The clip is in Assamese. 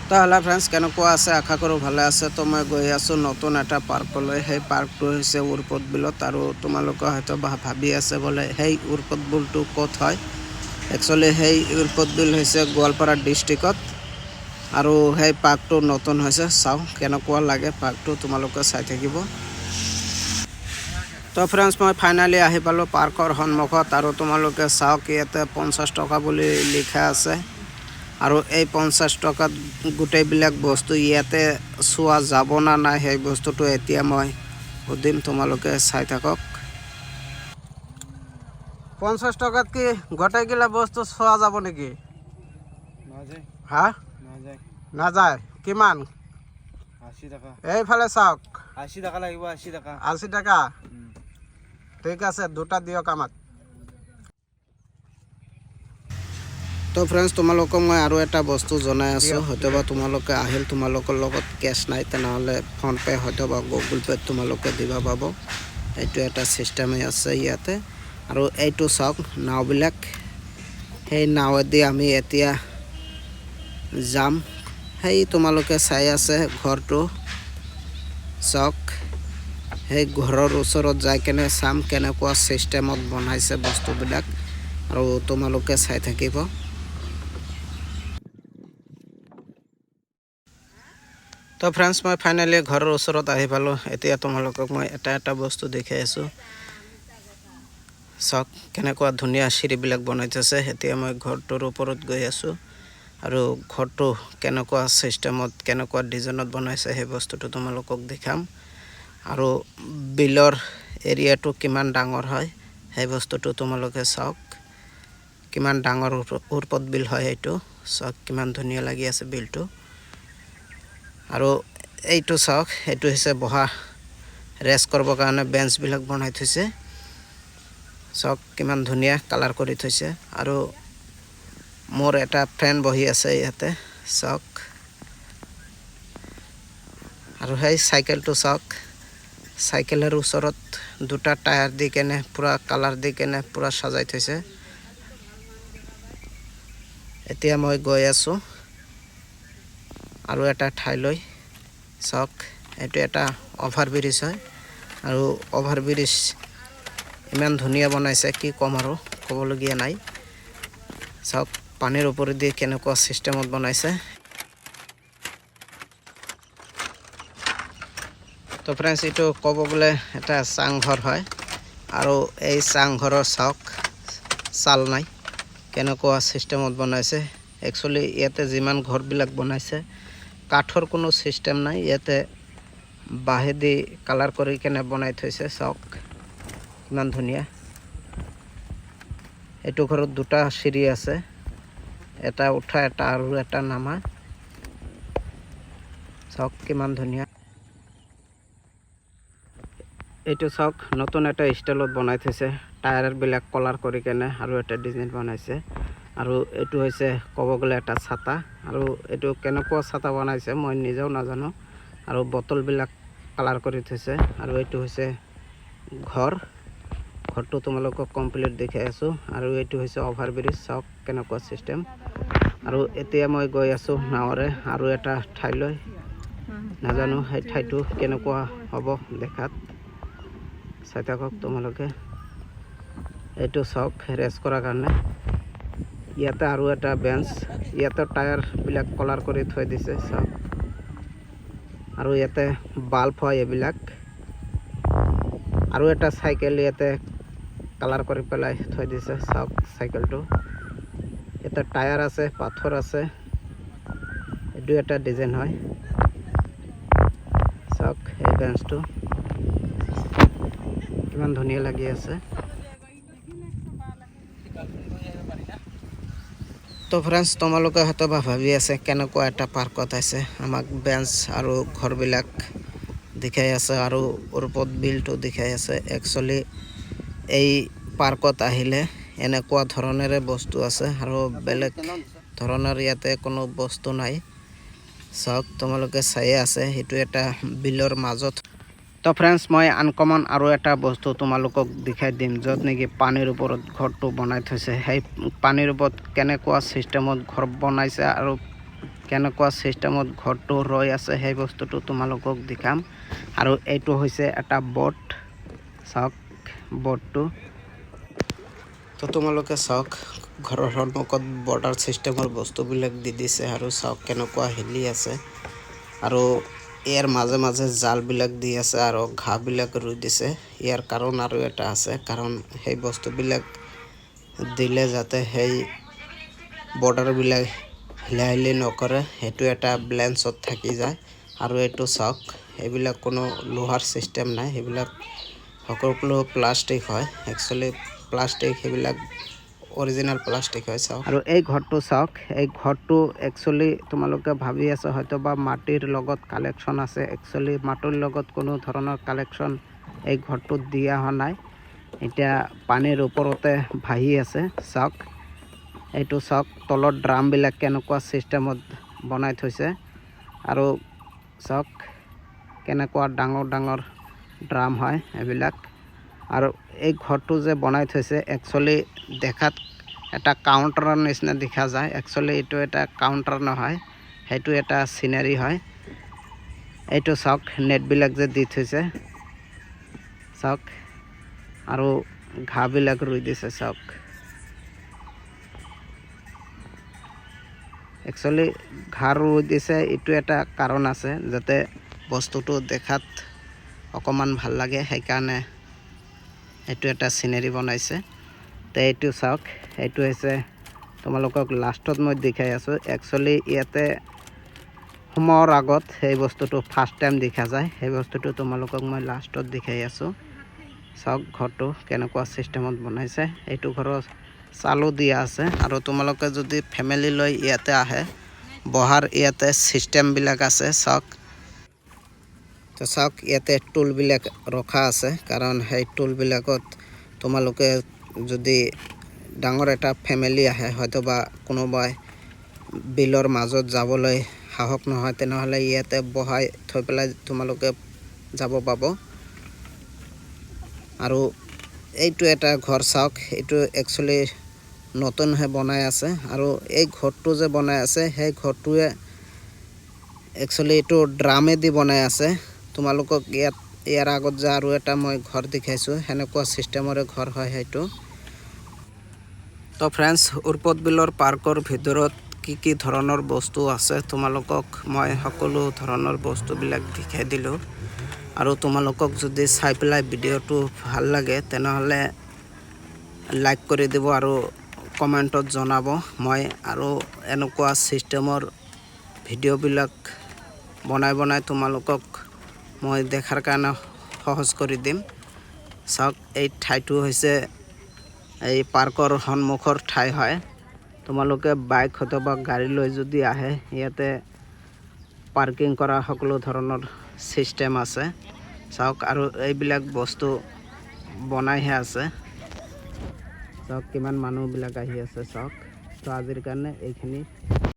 তো হেল্ল' ফ্ৰেণ্ডছ, কেনেকুৱা আছে? আশা কৰোঁ ভালে আছে। তো মই গৈ আছোঁ নতুন এটা পাৰ্কলৈ। সেই পাৰ্কটো হৈছে উৰ্পদ বিলত। আৰু তোমালোকে হয়তো ভাবি আছে বোলে সেই উৰ্পদ বিলটো ক'ত হয়। একচুৱেলি সেই উৰ্পদ বিল হৈছে গোৱালপাৰা ডিষ্ট্ৰিক্টত। আৰু সেই পাৰ্কটো নতুন হৈছে। চাওঁ কেনেকুৱা লাগে পাৰ্কটো, তোমালোকে চাই থাকিব। তো ফ্ৰেণ্ডছ, মই ফাইনেলি আহি পালোঁ পাৰ্কৰ সন্মুখত। আৰু তোমালোকে চাওক, ইয়াতে 50 টকা বুলি লিখা আছে। আৰু এই 50 টকাত গোটেইবিলাক বস্তু ইয়াতে চোৱা যাব না নাই সেই বস্তুটো এতিয়া মই সুধিম, তোমালোকে চাই থাকক। 50 টকাত কি গোটেইগিলা বস্তু চোৱা যাব নেকি? নাযায়। হা? নাযায়। নাযায়? কিমান? 80 টাকা। এইফালে চাওক, 80 টাকা লাগিব। 80 টাকা। 80 টাকা? ঠিক আছে, দুটা দিয়ক আমাক। তো ফ্ৰেণ্ডছ, তোমালোকক মই আৰু এটা বস্তু জনাই আছোঁ। হয়তোবা তোমালোকে আহিল, তোমালোকৰ লগত কেছ নাই, তেনেহ'লে ফোনপে' হয়তোবা গুগল পে' তোমালোকে দিবা পাব। এইটো এটা ছিষ্টেমেই আছে ইয়াতে। আৰু এইটো চাওক নাওবিলাক, সেই নাৱেদি আমি এতিয়া যাম। সেই তোমালোকে চাই আছে ঘৰটো, চাওক। সেই ঘৰৰ ওচৰত যাই কেনে চাম কেনেকুৱা ছিষ্টেমত বনাইছে বস্তুবিলাক, আৰু তোমালোকে চাই থাকিব। তো ফ্ৰেণ্ডছ, মই ফাইনেলি ঘৰৰ ওচৰত আহি পালোঁ। এতিয়া তোমালোকক মই এটা বস্তু দেখাই আছোঁ। চাওক কেনেকুৱা ধুনীয়া চিৰিবিলাক বনাই থৈছে। এতিয়া মই ঘৰটোৰ ওপৰত গৈ আছোঁ। আৰু ঘৰটো কেনেকুৱা ছিষ্টেমত, কেনেকুৱা ডিজাইনত বনাইছে সেই বস্তুটো তোমালোকক দেখাম। আৰু বিলৰ এৰিয়াটো কিমান ডাঙৰ হয় সেই বস্তুটো তোমালোকে চাওক। কিমান ডাঙৰ উৰ্পদ বিল হয় এইটো, চাওক কিমান ধুনীয়া লাগি আছে বিলটো। আৰু এইটো চাওক, এইটো হৈছে বহা ৰেষ্ট কৰিবৰ কাৰণে বেঞ্চবিলাক বনাই থৈছে। চাওক কিমান ধুনীয়া কালাৰ কৰি থৈছে। আৰু মোৰ এটা ফ্ৰেণ্ড বহি আছে ইয়াতে, চাওক। আৰু সেই চাইকেলটো চাওক, চাইকেলৰ ওচৰত দুটা টায়াৰ দি কেনে পূৰা কালাৰ দি কেনে পূৰা সজাই থৈছে। এতিয়া মই গৈ আছোঁ আৰু এটা ঠাইলৈ। চাওক, এইটো এটা অভাৰ ব্ৰিজ হয়। আৰু অভাৰ ব্ৰিজ ইমান ধুনীয়া বনাইছে, কি ক'ম আৰু, ক'বলগীয়া নাই। চাওক পানীৰ ওপৰেদি কেনেকুৱা ছিষ্টেমত বনাইছে। তো ফ্ৰেণ্ডছ, এইটো ক'ব গ'লে এটা চাংঘৰ হয়। আৰু এই চাংঘৰৰ চাওক চাল নাই, কেনেকুৱা ছিষ্টেমত বনাইছে। একচুৱেলি ইয়াতে যিমান ঘৰবিলাক বনাইছে কাঠৰ কোনো ছিষ্টেম নাই, ইয়াতে বাঁহেদি কালাৰ কৰি কেনে বনাই থৈছে। চাওক কিমান ধুনীয়া। এইটো ঘৰত দুটা চিৰি আছে, এটা উঠা এটা আৰু এটা নামা। চাওক কিমান ধুনীয়া। এইটো চাওক নতুন এটা ষ্টাইলত বনাই থৈছে, টায়াৰবিলাক কালাৰ কৰি কেনে আৰু এটা ডিজাইন বনাইছে। আৰু এইটো হৈছে ক'ব গ'লে এটা ছাতা। আৰু এইটো কেনেকুৱা ছাতা বনাইছে মই নিজেও নাজানো। আৰু বটলবিলাক কালাৰ কৰি থৈছে। আৰু এইটো হৈছে ঘৰটো তোমালোকক কমপ্লিট দেখাই আছোঁ। আৰু এইটো হৈছে অভাৰ ব্ৰিজ, চাওক কেনেকুৱা ছিষ্টেম। আৰু এতিয়া মই গৈ আছোঁ নাৱেৰে আৰু এটা ঠাইলৈ, নাজানো সেই ঠাইটো কেনেকুৱা হ'ব দেখাত। চাই থাকক তোমালোকে। এইটো চাওক ৰেষ্ট কৰাৰ কাৰণে। ইয়াতে আৰু এটা বেঞ্চ, ইয়াতে টায়াৰবিলাক কালাৰ কৰি থৈ দিছে। চাওক, আৰু ইয়াতে বাল্ব হয় এইবিলাক। আৰু এটা চাইকেল ইয়াতে কালাৰ কৰি পেলাই থৈ দিছে। চাওক চাইকেলটো, ইয়াতে টায়াৰ আছে, পাথৰ আছে। এইটো এটা ডিজাইন হয়। চাওক এই বেঞ্চটো কিমান ধুনীয়া লাগি আছে। তো ফ্ৰেণ্ডছ, তোমালোকে হয়তো ভাবি আছে কেনেকুৱা এটা পাৰ্কত আছে, আমাক বেঞ্চ আৰু ঘৰবিলাক দেখাই আছে আৰু উৰ্পদ বিলটো দেখাই আছে। একচুৱেলি এই পাৰ্কত আহিলে এনেকুৱা ধৰণেৰে বস্তু আছে, আৰু বেলেগ ধৰণৰ ইয়াতে কোনো বস্তু নাই। চাওক তোমালোকে চাই আছে, সেইটো এটা বিলৰ মাজত। তো ফ্ৰেণ্ডছ, মই আনকমন আৰু এটা বস্তু তোমালোকক দেখাই দিম, য'ত নেকি পানীৰ ওপৰত ঘৰটো বনাই থৈছে। সেই পানীৰ ওপৰত কেনেকুৱা ছিষ্টেমত ঘৰ বনাইছে আৰু কেনেকুৱা চিষ্টেমত ঘৰটো ৰৈ আছে সেই বস্তুটো তোমালোকক দেখাম আৰু এইটো হৈছে এটা বট চাওক বটটো তো তোমালোকে চাওক ঘৰৰ সন্মুখত বৰ্ডাৰ চিষ্টেমৰ বস্তুবিলাক দি দিছে আৰু চাওক কেনেকুৱা হিলি আছে আৰু ইয়াৰ মাজে মাজে জালবিলাক দি আছে আৰু ঘাঁহবিলাক ৰুই দিছে ইয়াৰ কাৰণ আৰু এটা আছে কাৰণ সেই বস্তুবিলাক দিলে যাতে সেই বৰ্ডাৰবিলাক হিলাহিলি নকৰে সেইটো এটা ব্লেঞ্চত থাকি যায় আৰু এইটো চাওক এইবিলাক কোনো লোহাৰ চিষ্টেম নাই সেইবিলাক সকলো প্লাষ্টিক হয় একচুৱেলি প্লাষ্টিক সেইবিলাক অৰিজিনেল প্লাষ্টিক হয় চাওক আৰু এই ঘৰটো চাওক এই ঘৰটো একচুৱেলি তোমালোকে ভাবি আছে হয়তো বা মাটিৰ লগত কালেকশ্যন আছে একচুৱেলি মাটিৰ লগত কোনো ধৰণৰ কালেকশ্যন এই ঘৰটোত দিয়া হোৱা নাই এতিয়া পানীৰ ওপৰতে ভাহি আছে চাওক এইটো চাওক তলত ড্ৰামবিলাক কেনেকুৱা চিষ্টেমত বনাই থৈছে আৰু চাওক কেনেকুৱা ডাঙৰ ডাঙৰ ড্ৰাম হয় এইবিলাক আৰু এই ঘৰটো যে বনাই থৈছে একচুৱেলি দেখাত এটা কাউণ্টাৰৰ নিচিনা দেখা যায় একচুৱেলি এইটো এটা কাউণ্টাৰ নহয় সেইটো এটা চিনাৰী হয় এইটো চাওক নেটবিলাক যে দি থৈছে চাওক আৰু ঘাঁহবিলাক ৰুই দিছে চাওক একচুৱেলি ঘাঁহ ৰুই দিছে এইটো এটা কাৰণ আছে যাতে বস্তুটো দেখাত অকণমান ভাল লাগে সেইকাৰণে এইটো এটা চিনাৰী বনাইছে তো এইটো চাওক এইটো হৈছে তোমালোকক লাষ্টত মই দেখাই আছোঁ একচুৱেলি ইয়াতে সোমোৱাৰ আগত সেই বস্তুটো ফাৰ্ষ্ট টাইম দেখা যায় সেই বস্তুটো তোমালোকক মই লাষ্টত দেখাই আছোঁ চাওক ঘৰটো কেনেকুৱা চিষ্টেমত বনাইছে এইটো ঘৰৰ চালো দিয়া আছে আৰু তোমালোকে যদি ফেমিলি লৈ ইয়াতে আহে বহাৰ ইয়াতে চিষ্টেমবিলাক আছে চাওক তো চাওক ইয়াতে টুলবিলাক ৰখা আছে কাৰণ সেই টুলবিলাকত তোমালোকে যদি ডাঙৰ এটা ফেমিলি আহে হয়তো বা কোনোবাই বিলৰ মাজত যাবলৈ সাহস নহয় তেনেহ'লে ইয়াতে বহাই থৈ পেলাই তোমালোকে যাব পাব আৰু এইটো এটা ঘৰ চাওক এইটো একচুৱেলি নতুনহে বনাই আছে আৰু এই ঘৰটো যে বনাই আছে সেই ঘৰটোৱে একচুৱেলি এইটো ড্ৰামেদি বনাই আছে তোমালোকক ইয়াৰ আগত যে আৰু এটা মই ঘৰ দেখাইছোঁ সেনেকুৱা চিষ্টেমৰে ঘৰ হয় সেইটো তো ফ্ৰেণ্ডছ উৰ্পদ বিলৰ পাৰ্কৰ ভিতৰত কি ধৰণৰ বস্তু আছে তোমালোকক মই সকলো ধৰণৰ বস্তুবিলাক দেখাই দিলোঁ আৰু তোমালোকক যদি চাই পেলাই ভিডিঅ'টো ভাল লাগে তেনেহ'লে লাইক কৰি দিব আৰু কমেণ্টত জনাব মই আৰু এনেকুৱা চিষ্টেমৰ ভিডিঅ'বিলাক বনাই তোমালোকক মই দেখাৰ কাৰণে সহজ কৰি দিম চাওক এই ঠাইটো হৈছে এই পাৰ্কৰ সন্মুখৰ ঠাই হয় তোমালোকে বাইক অথবা গাড়ী লৈ যদি আহে ইয়াতে পাৰ্কিং কৰা সকলো ধৰণৰ চিষ্টেম আছে চাওক আৰু এইবিলাক বস্তু বনাইহে আছে চাওক কিমান মানুহবিলাক আহি আছে চাওক তো আজিৰ কাৰণে এইখিনি